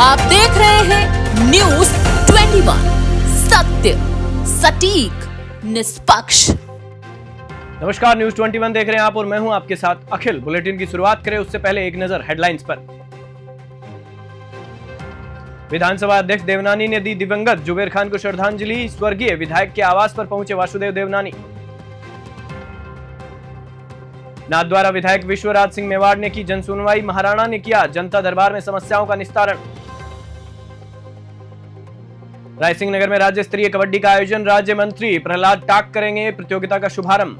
आप देख रहे हैं न्यूज 21, सत्य सटीक निष्पक्ष। नमस्कार, न्यूज 21 देख रहे हैं आप और मैं हूं आपके साथ अखिल। बुलेटिन की शुरुआत करें उससे पहले एक नजर हेडलाइंस पर। विधानसभा अध्यक्ष देवनानी ने दी दिवंगत जुबेर खान को श्रद्धांजलि। स्वर्गीय विधायक के आवास पर पहुंचे वासुदेव देवनानी। नाथद्वारा विधायक विश्वराज सिंह मेवाड़ ने की जनसुनवाई। महाराणा ने किया जनता दरबार में समस्याओं का निस्तारण। रायसिंह नगर में राज्य स्तरीय कबड्डी का आयोजन। राज्य मंत्री प्रहलाद टाक करेंगे प्रतियोगिता का शुभारंभ।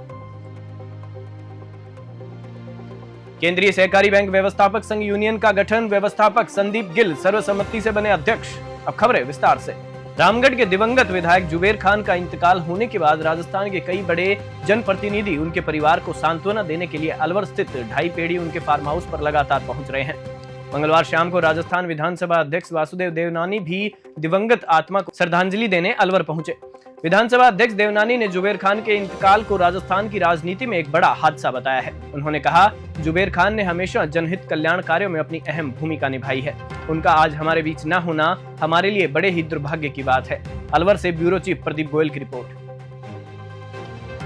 केंद्रीय सहकारी बैंक व्यवस्थापक संघ यूनियन का गठन। व्यवस्थापक संदीप गिल सर्वसम्मति से बने अध्यक्ष। अब खबरें विस्तार से। रामगढ़ के दिवंगत विधायक जुबेर खान का इंतकाल होने के बाद राजस्थान के कई बड़े जनप्रतिनिधि उनके परिवार को सांत्वना देने के लिए अलवर स्थित ढाई पेड़ी उनके फार्म हाउस पर लगातार पहुंच रहे हैं। मंगलवार शाम को राजस्थान विधानसभा अध्यक्ष वासुदेव देवनानी भी दिवंगत आत्मा को श्रद्धांजलि देने अलवर पहुंचे। विधानसभा अध्यक्ष देवनानी ने जुबेर खान के इंतकाल को राजस्थान की राजनीति में एक बड़ा हादसा बताया है। उन्होंने कहा, जुबेर खान ने हमेशा जनहित कल्याण कार्यों में अपनी अहम भूमिका निभाई है। उनका आज हमारे बीच न होना हमारे लिए बड़े ही दुर्भाग्य की बात है। अलवर से ब्यूरो चीफ प्रदीप गोयल की रिपोर्ट।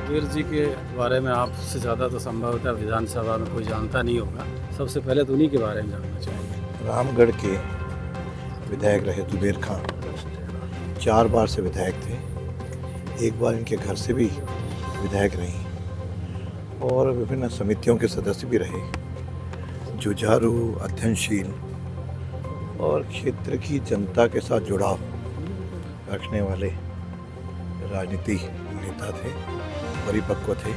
जुबेर जी के बारे में आपसे ज़्यादा तो संभवतः विधानसभा में कोई जानता नहीं होगा। सबसे पहले तो उन्हीं के बारे में जानना चाहिए। रामगढ़ के विधायक रहे जुबेर खान, 4 बार से विधायक थे। एक बार इनके घर से भी विधायक रही और विभिन्न समितियों के सदस्य भी रहे। जुझारू, अध्ययनशील और क्षेत्र की जनता के साथ जुड़ाव रखने वाले राजनीति नेता थे। परिपक्व थे,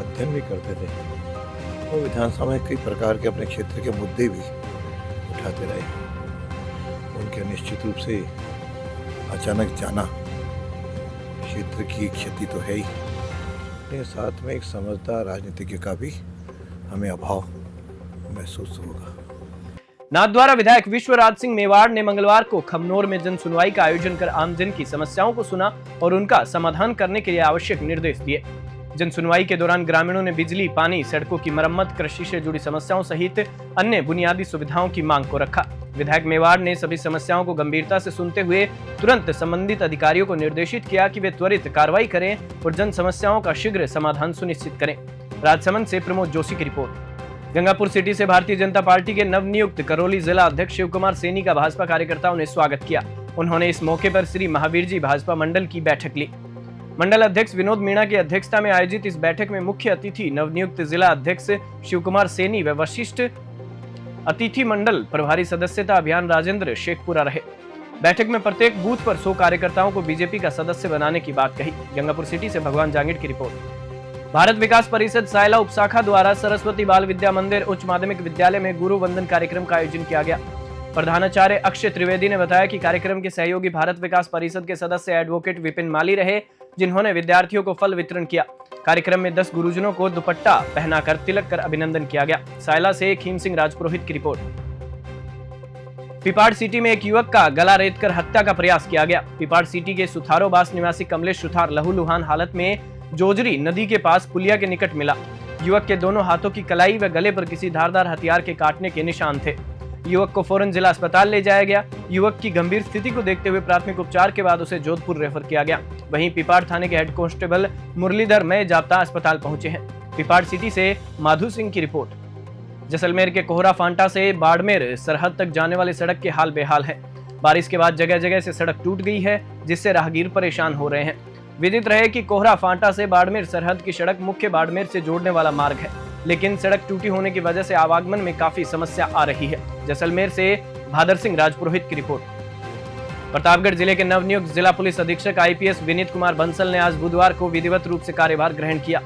अध्ययन भी करते थे और विधानसभा में कई प्रकार के अपने क्षेत्र के मुद्दे भी उठाते रहे। उनके निश्चित रूप से अचानक जाना क्षेत्र की क्षति तो है ही, लेकिन साथ में एक समझदार राजनीतिज्ञ का भी हमें अभाव महसूस होगा। नाथद्वारा विधायक विश्वराज सिंह मेवाड़ ने मंगलवार को खमनोर में जन सुनवाई का आयोजन कर आमजन की समस्याओं को सुना और उनका समाधान करने के लिए आवश्यक निर्देश दिए। जन सुनवाई के दौरान ग्रामीणों ने बिजली, पानी, सड़कों की मरम्मत, कृषि से जुड़ी समस्याओं सहित अन्य बुनियादी सुविधाओं की मांग को रखा। विधायक मेवाड़ ने सभी समस्याओं को गंभीरता से सुनते हुए तुरंत संबंधित अधिकारियों को निर्देशित किया कि वे त्वरित कार्रवाई करें और जन समस्याओं का शीघ्र समाधान सुनिश्चित करें। राजसमंद से प्रमोद जोशी की रिपोर्ट। गंगापुर सिटी से भारतीय जनता पार्टी के नवनियुक्त करौली जिला अध्यक्ष शिव कुमार सैनी का भाजपा कार्यकर्ताओं ने स्वागत किया। उन्होंने इस मौके पर श्री महावीर जी भाजपा मंडल की बैठक ली। मंडल अध्यक्ष विनोद मीणा की अध्यक्षता में आयोजित इस बैठक में मुख्य अतिथि नवनियुक्त जिला अध्यक्ष शिव कुमार सैनी व वरिष्ठ अतिथि मंडल प्रभारी सदस्यता अभियान राजेंद्र शेखपुरा रहे। बैठक में प्रत्येक बूथ पर 100 कार्यकर्ताओं को बीजेपी का सदस्य बनाने की बात कही। गंगापुर सिटी से भगवान जांगिड़ की रिपोर्ट। भारत विकास परिषद सायला उपशाखा द्वारा सरस्वती बाल विद्या मंदिर उच्च माध्यमिक विद्यालय में गुरु वंदन कार्यक्रम का आयोजन किया गया। प्रधानाचार्य अक्षय त्रिवेदी ने बताया कि कार्यक्रम के सहयोगी भारत विकास परिषद के सदस्य एडवोकेट विपिन माली रहे, जिन्होंने विद्यार्थियों को फल वितरण किया। कार्यक्रम में 10 गुरुजनों को दुपट्टा पहनाकर तिलक कर अभिनंदन किया गया। सायला से खीम सिंह राजपुरोहित की रिपोर्ट। पिपाड़ सिटी में एक युवक का गला रेतकर हत्या का प्रयास किया गया। पिपाड़ सिटी के सुथारोबास निवासी कमलेश सुथार लहूलुहान हालत में जोजरी नदी के पास पुलिया के निकट मिला। युवक के दोनों हाथों की कलाई व गले पर किसी धारदार हथियार के काटने के निशान थे। युवक को फौरन जिला अस्पताल ले जाया गया। युवक की गंभीर स्थिति को देखते हुए प्राथमिक उपचार के बाद उसे जोधपुर रेफर किया गया। वहीं पिपाड़ थाने के हेड कांस्टेबल मुरलीधर मय जाप्ता अस्पताल पहुंचे हैं। पिपाड़ सिटी से माधु सिंह की रिपोर्ट। जैसलमेर के कोहरा फांटा से बाड़मेर सरहद तक जाने वाली सड़क के हाल बेहाल है। बारिश के बाद जगह जगह से सड़क टूट गई है, जिससे राहगीर परेशान हो रहे हैं। विदित रहे कि कोहरा फांटा से बाड़मेर सरहद की सड़क मुख्य बाड़मेर से जोड़ने वाला मार्ग है, लेकिन सड़क टूटी होने की वजह से आवागमन में काफी समस्या आ रही है। जैसलमेर से भादर सिंह राजपुरोहित की रिपोर्ट। प्रतापगढ़ जिले के नवनियुक्त जिला पुलिस अधीक्षक आईपीएस विनीत कुमार बंसल ने आज बुधवार को विधिवत रूप से कार्यभार ग्रहण किया।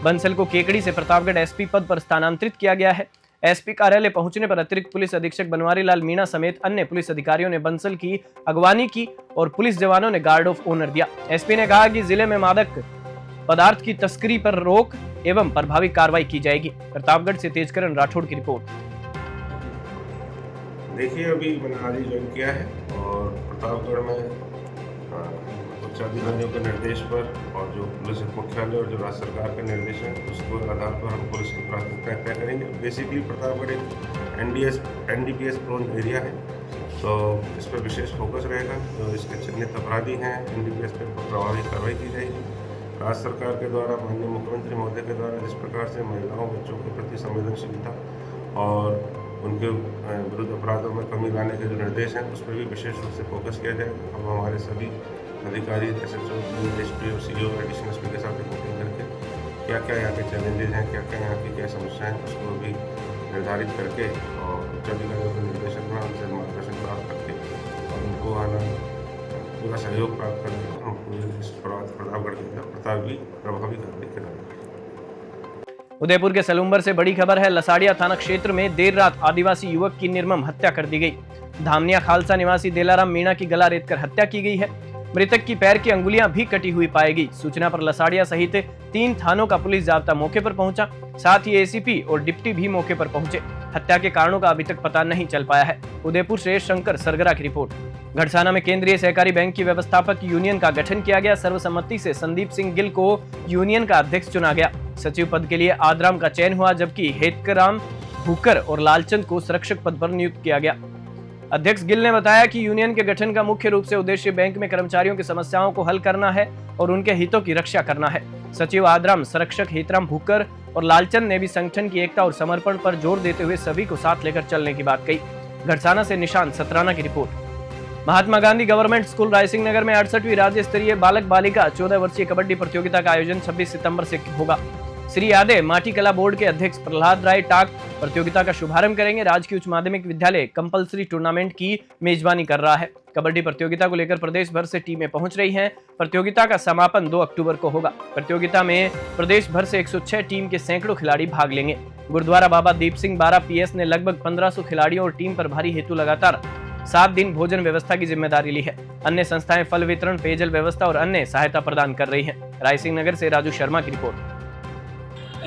बंसल को केकड़ी से प्रतापगढ़ एसपी पद पर स्थानांतरित किया गया है। एसपी कार्यालय पहुंचने पर अतिरिक्त पुलिस अधीक्षक बनवारी लाल मीणा समेत अन्य पुलिस अधिकारियों ने बंसल की अगवानी की और पुलिस जवानों ने गार्ड ऑफ ऑनर दिया। एसपी ने कहा कि जिले में मादक पदार्थ की तस्करी पर रोक एवं प्रभावी कार्रवाई की जाएगी। प्रतापगढ़ से तेजकरण राठौड़ की रिपोर्ट। देखिए, अभी मैंने आज ही ज्वाइन किया है और प्रतापगढ़ में उच्चाधिकारियों के निर्देश पर और जो पुलिस मुख्यालय और जो राज्य सरकार के निर्देश हैं उसको आधार पर हम पुलिस की प्राथमिकताएं तय करेंगे। बेसिकली प्रतापगढ़ एक एनडीपीएस प्रोन एरिया है, तो इस पर विशेष फोकस रहेगा। जो इसके चिन्हित अपराधी हैं NDPS पे प्रभावी कार्रवाई की जाएगी। राज्य सरकार के द्वारा माननीय मुख्यमंत्री महोदय के द्वारा जिस प्रकार से महिलाओं बच्चों के प्रति संवेदनशीलता और उनके विरुद्ध अपराधों में कमी लाने के जो निर्देश हैं उस पर भी विशेष रूप से फोकस किया जाएगा। अब हमारे सभी अधिकारी SHO, SP और CO, एडिशनल SP के साथ मीटिंग करके क्या क्या यहाँ के चैलेंजेज हैं, क्या क्या यहाँ की क्या समस्याएं हैं उसको भी निर्धारित करके और उच्चाधिकारियों के निर्देशन में उनसे मार्गदर्शन प्राप्त करके और उनको आना पूरा सहयोग प्राप्त करके हम इस प्रतापगढ़ के प्रताप भी प्रभावी कार्रवाई करेंगे। उदयपुर के सलूम्बर से बड़ी खबर है। लसाड़िया थाना क्षेत्र में देर रात आदिवासी युवक की निर्मम हत्या कर दी गई। धामनिया खालसा निवासी देलाराम मीणा की गला रेतकर हत्या की गई है। मृतक की पैर की अंगुलियां भी कटी हुई पाई गई। सूचना पर लसाड़िया सहित 3 थानों का पुलिस जाब्ता मौके पर पहुंचा। साथ ही ACP और डिप्टी भी मौके पर पहुंचे। हत्या के कारणों का अभी तक पता नहीं चल पाया है। उदयपुर से शंकर सरगरा की रिपोर्ट। घड़साना में केंद्रीय सहकारी बैंक की व्यवस्थापक यूनियन का गठन किया गया। सर्वसम्मति से संदीप सिंह गिल को यूनियन का अध्यक्ष चुना गया। सचिव पद के लिए आदराम का चयन हुआ, जबकि हेतकराम भूकर और लालचंद को संरक्षक पद पर नियुक्त किया गया। अध्यक्ष गिल ने बताया कि यूनियन के गठन का मुख्य रूप से उद्देश्य बैंक में कर्मचारियों की समस्याओं को हल करना है और उनके हितों की रक्षा करना है। सचिव आदराम, संरक्षक हेतराम भूकर और लालचंद ने भी संगठन की एकता और समर्पण पर जोर देते हुए सभी को साथ लेकर चलने की बात कही। घड़साना से निशांत सतराना की report. Mahatma Gandhi government school Rai Singh नगर में 68वीं राज्य स्तरीय बालक बालिका 14 वर्षीय कबड्डी प्रतियोगिता का आयोजन 26 सितंबर से होगा। श्री यादव माटी कला बोर्ड के अध्यक्ष प्रहलाद राय टाक प्रतियोगिता का शुभारंभ करेंगे। राजकीय उच्च माध्यमिक विद्यालय कंपलसरी टूर्नामेंट की मेजबानी कर रहा है। कबड्डी प्रतियोगिता को लेकर प्रदेश भर से टीमें पहुंच रही हैं। प्रतियोगिता का समापन 2 अक्टूबर को होगा। प्रतियोगिता में प्रदेश भर से 106 टीम के सैकड़ों खिलाड़ी भाग लेंगे। गुरुद्वारा बाबा दीप सिंह 12 PS ने लगभग 1500 खिलाड़ियों और टीम पर भारी हेतु लगातार 7 दिन भोजन व्यवस्था की जिम्मेदारी ली है। अन्य संस्थाएं फल वितरण, पेयजल व्यवस्था और अन्य सहायता प्रदान कर रही हैं। रायसिंह नगर से राजू शर्मा की रिपोर्ट।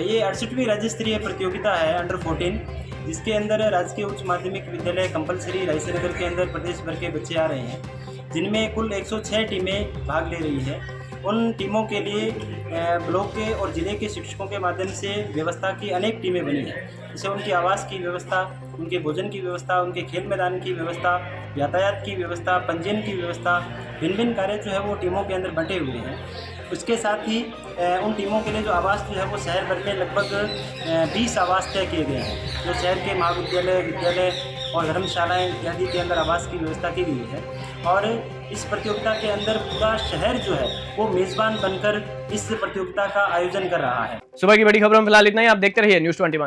ये 68वीं राज्य स्तरीय प्रतियोगिता है अंडर 14, जिसके अंदर राजकीय उच्च माध्यमिक विद्यालय कंपलसरी रायसिंह नगर के अंदर प्रदेश भर के बच्चे आ रहे हैं, जिनमें कुल 106 टीमें भाग ले रही है। उन टीमों के लिए ब्लॉक के और जिले के शिक्षकों के माध्यम से व्यवस्था की अनेक टीमें बनी हैं, जैसे उनकी आवास की व्यवस्था, उनके भोजन की व्यवस्था, उनके खेल मैदान की व्यवस्था, यातायात की व्यवस्था, पंजीयन की व्यवस्था, भिन्न भिन्न कार्य जो है वो टीमों के अंदर बंटे हुए हैं। उसके साथ ही उन टीमों के लिए जो आवास जो है वो शहर भर में लगभग 20 आवास तय किए गए हैं, जो शहर के महाविद्यालय, विद्यालय और धर्मशालाएं इत्यादि के अंदर आवास की व्यवस्था की गई है। और इस प्रतियोगिता के अंदर पूरा शहर जो है वो मेजबान बनकर इस प्रतियोगिता का आयोजन कर रहा है। सुबह की बड़ी खबरों में फिलहाल इतना ही। आप देखते रहिए News 21।